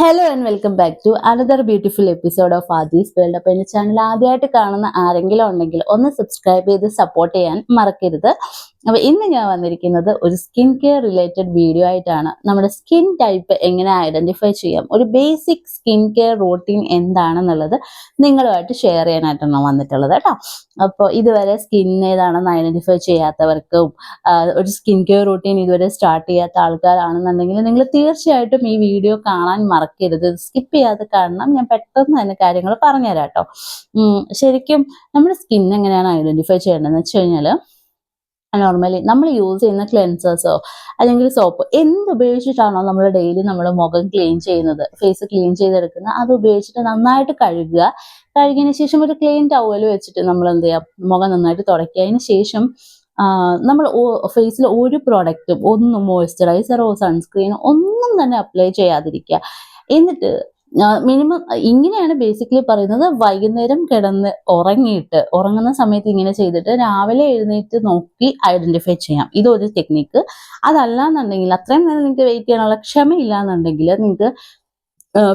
Hello and welcome back to another beautiful episode of Aadhi's world. അപ്പോൾ എൻ്റെ channel ആദ്യമായിട്ട് കാണുന്ന ആരെങ്കിലും ഉണ്ടെങ്കിൽ ഒന്ന് സബ്സ്ക്രൈബ് ചെയ്ത് സപ്പോർട്ട് ചെയ്യാൻ മറക്കരുത്. അപ്പോൾ ഇന്ന് ഞാൻ വന്നിരിക്കുന്നത് ഒരു സ്കിൻ കെയർ റിലേറ്റഡ് വീഡിയോ ആയിട്ടാണ്. നമ്മുടെ സ്കിൻ ടൈപ്പ് എങ്ങനെ ഐഡന്റിഫൈ ചെയ്യാം, ഒരു ബേസിക് സ്കിൻ കെയർ റൂട്ടീൻ എന്താണെന്നുള്ളത് നിങ്ങളുമായിട്ട് ഷെയർ ചെയ്യാനായിട്ടാണ് വന്നിട്ടുള്ളത് കേട്ടോ. അപ്പോൾ ഇതുവരെ സ്കിൻ ഏതാണെന്ന് ഐഡന്റിഫൈ ചെയ്യാത്തവർക്കും ഒരു സ്കിൻ കെയർ റൂട്ടീൻ ഇതുവരെ സ്റ്റാർട്ട് ചെയ്യാത്ത ആൾക്കാരാണെന്നുണ്ടെങ്കിൽ നിങ്ങൾ തീർച്ചയായിട്ടും ഈ വീഡിയോ കാണാൻ മറക്കരുത്. സ്കിപ്പ് ചെയ്യാതെ കാണണം. ഞാൻ പെട്ടെന്ന് തന്നെ കാര്യങ്ങൾ പറഞ്ഞുതരാം കേട്ടോ. ശരിക്കും നമ്മുടെ സ്കിൻ എങ്ങനെയാണ് ഐഡന്റിഫൈ ചെയ്യേണ്ടതെന്ന് വെച്ച് കഴിഞ്ഞാൽ, നോർമലി നമ്മൾ യൂസ് ചെയ്യുന്ന ക്ലെൻസേഴ്സോ അല്ലെങ്കിൽ സോപ്പ് എന്തുപയോഗിച്ചിട്ടാണോ നമ്മൾ ഡെയിലി നമ്മൾ മുഖം ക്ലീൻ ചെയ്യുന്നത്, ഫേസ് ക്ലീൻ ചെയ്തെടുക്കുന്നത്, അത് ഉപയോഗിച്ചിട്ട് നന്നായിട്ട് കഴുകുക. കഴുകിയതിന് ശേഷം ഒരു ക്ലീൻ ടവൽ വെച്ചിട്ട് നമ്മൾ എന്ത് ചെയ്യുക, മുഖം നന്നായിട്ട് തുടയ്ക്കുക. അതിന് ശേഷം നമ്മൾ ഫേസിൽ ഒരു പ്രോഡക്റ്റും, ഒന്നും മോയ്സ്ചറൈസറോ സൺസ്ക്രീനോ ഒന്നും തന്നെ അപ്ലൈ ചെയ്യാതിരിക്കുക. എന്നിട്ട് മിനിമം ഇങ്ങനെയാണ് ബേസിക്കലി പറയുന്നത്. വൈകുന്നേരം കിടന്ന് ഉറങ്ങുന്ന സമയത്ത് ഇങ്ങനെ ചെയ്തിട്ട് രാവിലെ എഴുന്നേറ്റ് നോക്കി ഐഡന്റിഫൈ ചെയ്യാം. ഇതൊരു ടെക്നിക്ക്. അതല്ലാന്നുണ്ടെങ്കിൽ, അത്രയും നേരം നിങ്ങൾക്ക് വെയിറ്റ് ചെയ്യാനുള്ള ക്ഷമയില്ല എന്നുണ്ടെങ്കിൽ, നിങ്ങൾക്ക്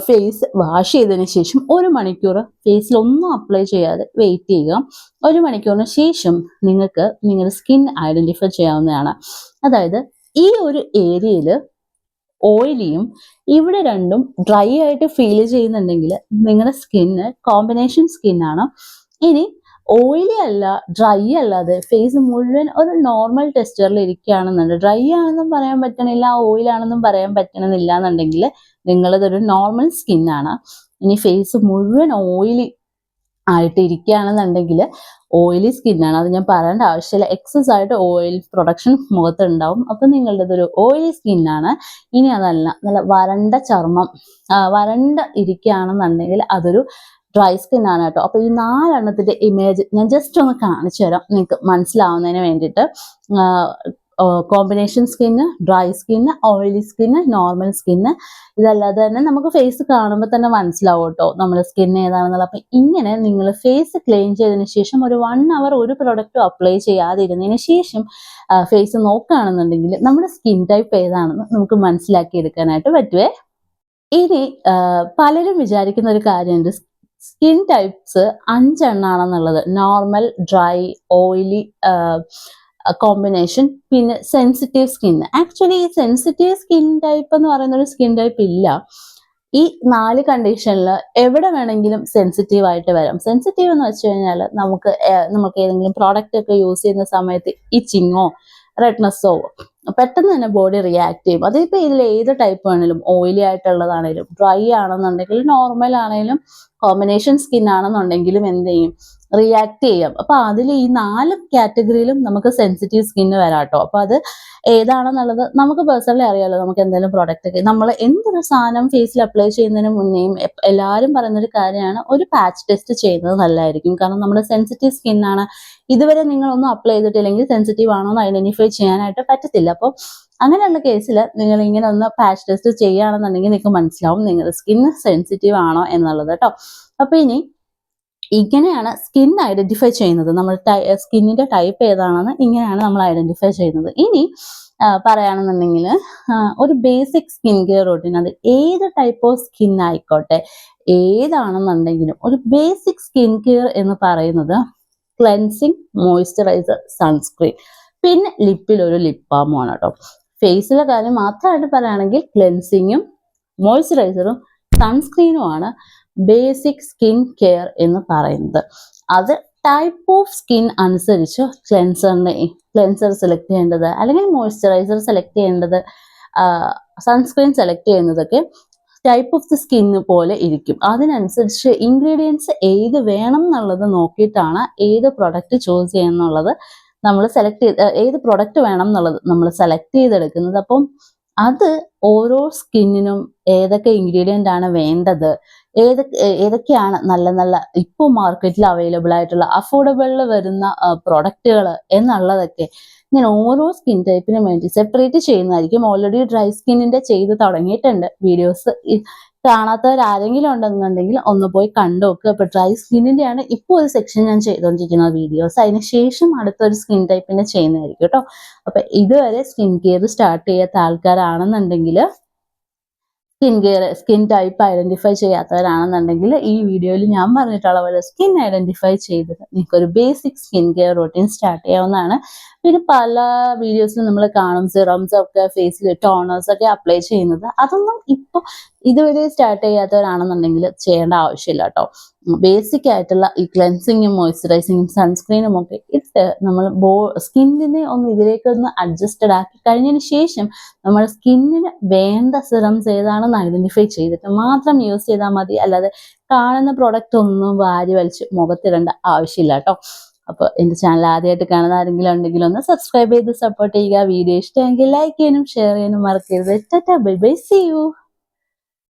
ഫേസ് വാഷ് ചെയ്തതിന് ശേഷം 1 മണിക്കൂർ ഫേസിൽ ഒന്നും അപ്ലൈ ചെയ്യാതെ വെയിറ്റ് ചെയ്യുക. 1 മണിക്കൂറിന് ശേഷം നിങ്ങൾക്ക് നിങ്ങളുടെ സ്കിൻ ഐഡന്റിഫൈ ചെയ്യാവുന്നതാണ്. അതായത് ഈ ഒരു ഏരിയയിൽ ഓയിലിയും ഇവിടെ രണ്ടും ഡ്രൈ ആയിട്ട് ഫീൽ ചെയ്യുന്നുണ്ടെങ്കിൽ നിങ്ങളുടെ സ്കിന്ന് കോമ്പിനേഷൻ സ്കിന്നാണ്. ഇനി ഓയിലി അല്ല, ഡ്രൈ അല്ലാതെ ഫേസ് മുഴുവൻ ഒരു നോർമൽ ടെക്സ്ചറിൽ ഇരിക്കുകയാണെന്നുണ്ടെങ്കിൽ, ഡ്രൈ ആണെന്നും പറയാൻ പറ്റണില്ല, ഓയിലാണെന്നും പറയാൻ പറ്റണമെന്നില്ല എന്നുണ്ടെങ്കിൽ നിങ്ങളതൊരു നോർമൽ സ്കിന്നാണ്. ഇനി ഫേസ് മുഴുവൻ ഓയിലി ആയിട്ട് ഇരിക്കുകയാണെന്നുണ്ടെങ്കിൽ ഓയിലി സ്കിന്നാണ്. അത് ഞാൻ പറയേണ്ട ആവശ്യമില്ല. എക്സസ് ആയിട്ട് ഓയിൽ പ്രൊഡക്ഷൻ മുഖത്തുണ്ടാവും. അപ്പം നിങ്ങളുടേതൊരു ഓയിലി സ്കിന്നാണ്. ഇനി അതല്ല, നല്ല വരണ്ട ചർമ്മം, വരണ്ട ഇരിക്കുകയാണെന്നുണ്ടെങ്കിൽ അതൊരു ഡ്രൈ സ്കിന്നാണ് കേട്ടോ. അപ്പോൾ ഈ 4 ഇമേജ് ഞാൻ ജസ്റ്റ് ഒന്ന് കാണിച്ചു തരാം നിങ്ങൾക്ക് മനസ്സിലാവുന്നതിന് വേണ്ടിയിട്ട്. Combination skin, dry skin, oily skin, normal skin. ഇതല്ലാതെ തന്നെ നമുക്ക് ഫേസ് കാണുമ്പോൾ തന്നെ മനസ്സിലാവും കേട്ടോ നമ്മുടെ സ്കിൻ ഏതാണെന്നുള്ളത്. അപ്പം ഇങ്ങനെ നിങ്ങൾ ഫേസ് ക്ലീൻ ചെയ്തതിന് ശേഷം ഒരു 1 അവർ ഒരു പ്രൊഡക്റ്റും അപ്ലൈ ചെയ്യാതിരുന്നതിന് ശേഷം ഫേസ് നോക്കുകയാണെന്നുണ്ടെങ്കിൽ നമ്മുടെ സ്കിൻ ടൈപ്പ് ഏതാണെന്ന് നമുക്ക് മനസ്സിലാക്കി എടുക്കാനായിട്ട് പറ്റുവേ. ഇനി പലരും വിചാരിക്കുന്ന ഒരു കാര്യമുണ്ട്, സ്കിൻ ടൈപ്സ് 5 എണ്ണാണെന്നുള്ളത്. നോർമൽ, ഡ്രൈ, ഓയിലി, കോമ്പിനേഷൻ, പിന്നെ സെൻസിറ്റീവ് സ്കിൻ. ആക്ച്വലി ഈ സെൻസിറ്റീവ് സ്കിൻ ടൈപ്പ് എന്ന് പറയുന്ന ഒരു സ്കിൻ ടൈപ്പ് ഇല്ല. ഈ 4 കണ്ടീഷനിൽ എവിടെ വേണമെങ്കിലും സെൻസിറ്റീവ് ആയിട്ട് വരാം. സെൻസിറ്റീവ് എന്ന് വെച്ച് കഴിഞ്ഞാൽ നമുക്ക് ഏതെങ്കിലും പ്രോഡക്റ്റ് ഒക്കെ യൂസ് ചെയ്യുന്ന സമയത്ത് ഇച്ചിങ്ങോ റെഡ്നെസ്സോ പെട്ടെന്ന് തന്നെ ബോഡി റിയാക്ട് ചെയ്യും. അതിപ്പോൾ ഇതിൽ ഏത് ടൈപ്പ് വേണമെങ്കിലും, ഓയിലി ആയിട്ടുള്ളതാണേലും, ഡ്രൈ ആണെന്നുണ്ടെങ്കിൽ, നോർമൽ ആണെങ്കിലും, കോമ്പിനേഷൻ സ്കിൻ ആണെന്നുണ്ടെങ്കിലും എന്ത് ചെയ്യും, റിയാക്ട് ചെയ്യാം. അപ്പൊ അതിൽ ഈ 4 കാറ്റഗറിയിലും നമുക്ക് സെൻസിറ്റീവ് സ്കിന്ന് വരാം കേട്ടോ. അപ്പൊ അത് ഏതാണെന്നുള്ളത് നമുക്ക് പേഴ്സണലി അറിയാലോ. നമുക്ക് എന്തെങ്കിലും പ്രോഡക്റ്റ് ഒക്കെ, നമ്മൾ എന്തൊരു സാധനം ഫേസിൽ അപ്ലൈ ചെയ്യുന്നതിന് മുന്നേയും എല്ലാവരും പറയുന്നൊരു കാര്യമാണ്, ഒരു പാച്ച് ടെസ്റ്റ് ചെയ്യുന്നത് നല്ലതായിരിക്കും. കാരണം നമ്മുടെ സെൻസിറ്റീവ് സ്കിന്നാണ്. ഇതുവരെ നിങ്ങളൊന്നും അപ്ലൈ ചെയ്തിട്ടില്ലെങ്കിൽ സെൻസിറ്റീവ് ആണോ എന്ന് ഐഡന്റിഫൈ ചെയ്യാനായിട്ട് പറ്റത്തില്ല. അപ്പോൾ അങ്ങനെയുള്ള കേസിൽ നിങ്ങൾ ഇങ്ങനെ ഒന്ന് പാച്ച് ടെസ്റ്റ് ചെയ്യുകയാണെന്നുണ്ടെങ്കിൽ നിങ്ങൾക്ക് മനസ്സിലാവും നിങ്ങളുടെ സ്കിൻ സെൻസിറ്റീവ് ആണോ എന്നുള്ളത് കേട്ടോ. അപ്പൊ ഇനി ഇങ്ങനെയാണ് സ്കിൻ ഐഡന്റിഫൈ ചെയ്യുന്നത്. നമ്മൾ സ്കിന്നിന്റെ ടൈപ്പ് ഏതാണെന്ന് ഇങ്ങനെയാണ് നമ്മൾ ഐഡന്റിഫൈ ചെയ്യുന്നത്. ഇനി പറയുകയാണെന്നുണ്ടെങ്കിൽ ഒരു ബേസിക് സ്കിൻ കെയർ റൂട്ടീൻ, അത് ഏത് ടൈപ്പ് ഓഫ് സ്കിൻ ആയിക്കോട്ടെ, ഏതാണെന്നുണ്ടെങ്കിലും ഒരു ബേസിക് സ്കിൻ കെയർ എന്ന് പറയുന്നത് ക്ലെൻസിങ്, മോയ്സ്ചറൈസർ, സൺസ്ക്രീൻ, പിന്നെ ലിപ്പിൽ ഒരു ലിപ് ബാമുമാണ് കേട്ടോ. ഫേസിലെ കാര്യം മാത്രമായിട്ട് പറയുകയാണെങ്കിൽ ക്ലെൻസിങ്ങും മോയ്സ്ചറൈസറും സൺസ്ക്രീനുമാണ് ബേസിക് സ്കിൻ കെയർ എന്ന് പറയുന്നത്. അത് ടൈപ്പ് ഓഫ് സ്കിൻ അനുസരിച്ച് ക്ലെൻസർ സെലക്ട് ചെയ്യേണ്ടത്, അല്ലെങ്കിൽ മോയ്സ്ചറൈസർ സെലക്ട് ചെയ്യേണ്ടത്, സൺസ്ക്രീൻ സെലക്ട് ചെയ്യുന്നതൊക്കെ ടൈപ്പ് ഓഫ് ദി സ്കിന്ന് പോലെ ഇരിക്കും. അതിനനുസരിച്ച് ഇൻഗ്രീഡിയൻസ് ഏത് വേണം എന്നുള്ളത് നോക്കിയിട്ടാണ് ഏത് പ്രൊഡക്റ്റ് ചൂസ് ചെയ്യുന്നുള്ളത് നമ്മൾ ഏത് പ്രൊഡക്റ്റ് വേണം എന്നുള്ളത് നമ്മൾ സെലക്ട് ചെയ്തെടുക്കുന്നത്. അപ്പം അത് ഓരോ സ്കിന്നിനും ഏതൊക്കെ ഇൻഗ്രീഡിയൻ്റ് ആണ് വേണ്ടത്, ഏതൊക്കെയാണ് നല്ല നല്ല ഇപ്പോൾ മാർക്കറ്റിൽ അവൈലബിൾ ആയിട്ടുള്ള അഫോർഡബിളിൽ വരുന്ന പ്രൊഡക്റ്റുകൾ എന്നുള്ളതൊക്കെ ഞാൻ ഓരോ സ്കിൻ ടൈപ്പിനും വേണ്ടി സെപ്പറേറ്റ് ചെയ്യുന്നതായിരിക്കും. ഓൾറെഡി ഡ്രൈ സ്കിന്നിന്റെ ചെയ്ത് തുടങ്ങിയിട്ടുണ്ട്. വീഡിയോസ് കാണാത്തവരാരെങ്കിലും ഉണ്ടെന്നുണ്ടെങ്കിൽ ഒന്ന് പോയി കണ്ടു നോക്കുക. അപ്പൊ ഡ്രൈ സ്കിന്നിന്റെ ആണ് ഇപ്പോൾ ഒരു സെക്ഷൻ ഞാൻ ചെയ്തുകൊണ്ടിരിക്കുന്ന വീഡിയോസ്. അതിന് ശേഷം അടുത്തൊരു സ്കിൻ ടൈപ്പിന്റെ ചെയ്യുന്നതായിരിക്കും കേട്ടോ. അപ്പൊ ഇതുവരെ സ്കിൻ കെയർ സ്റ്റാർട്ട് ചെയ്യാത്ത ആൾക്കാരാണെന്നുണ്ടെങ്കിൽ സ്കിൻ ടൈപ്പ് ഐഡന്റിഫൈ ചെയ്യാത്തവരാണെന്നുണ്ടെങ്കിൽ ഈ വീഡിയോയിൽ ഞാൻ പറഞ്ഞിട്ടുള്ള പോലെ സ്കിൻ ഐഡന്റിഫൈ ചെയ്തിട്ട് നിങ്ങൾക്ക് ഒരു basic skin care routine start ചെയ്യാവുന്നതാണ്. പിന്നെ പല വീഡിയോസിലും നമ്മൾ കാണും സിറംസ് ഒക്കെ ഫേസിൽ ടോണേഴ്സ് ഒക്കെ അപ്ലൈ ചെയ്യുന്നത്. അതൊന്നും ഇപ്പോൾ ഇതുവരെ സ്റ്റാർട്ട് ചെയ്യാത്തവരാണെന്നുണ്ടെങ്കിൽ ചെയ്യേണ്ട ആവശ്യമില്ല കേട്ടോ. ബേസിക് ആയിട്ടുള്ള ഈ ക്ലെൻസിങ്ങും മോയ്സ്ചറൈസിങ്ങും സൺസ്ക്രീനും ഒക്കെ ഇട്ട് നമ്മൾ സ്കിന്നിനെ ഒന്ന് ഇതിലേക്കൊന്ന് അഡ്ജസ്റ്റഡ് ആക്കി കഴിഞ്ഞതിന് ശേഷം നമ്മൾ സ്കിന്നിന് വേണ്ട സിറംസ് ഏതാണെന്ന് ഐഡന്റിഫൈ ചെയ്തിട്ട് മാത്രം യൂസ് ചെയ്താൽ മതി. അല്ലാതെ കാണുന്ന പ്രൊഡക്റ്റ് ഒന്നും വാരി വലിച്ച് മുഖത്തിടേണ്ട ആവശ്യമില്ല കേട്ടോ. അപ്പോൾ എൻ്റെ ചാനൽ ആദ്യമായിട്ട് കാണുന്ന ആരെങ്കിലും ഉണ്ടെങ്കിൽ ഒന്ന് സബ്സ്ക്രൈബ് ചെയ്ത് സപ്പോർട്ട് ചെയ്യുക. വീഡിയോ ഇഷ്ടമെങ്കിൽ ലൈക്ക് ചെയ്യാനും ഷെയർ ചെയ്യാനും മറക്കരുത്. Tata bye bye, see U.